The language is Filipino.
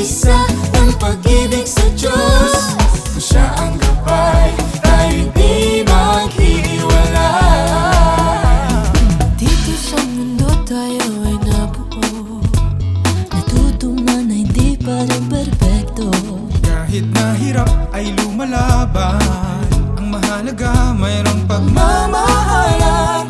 isa ng pag-ibig sa Diyos. Kung siya ang gabay, tayo di maghihiwalay. Dito sa mundo tayo ay nabuo, natutuman na hindi pa rin perpekto. Kahit nahirap ay lumalaban, ang mahalaga mayroong pagmamahalan.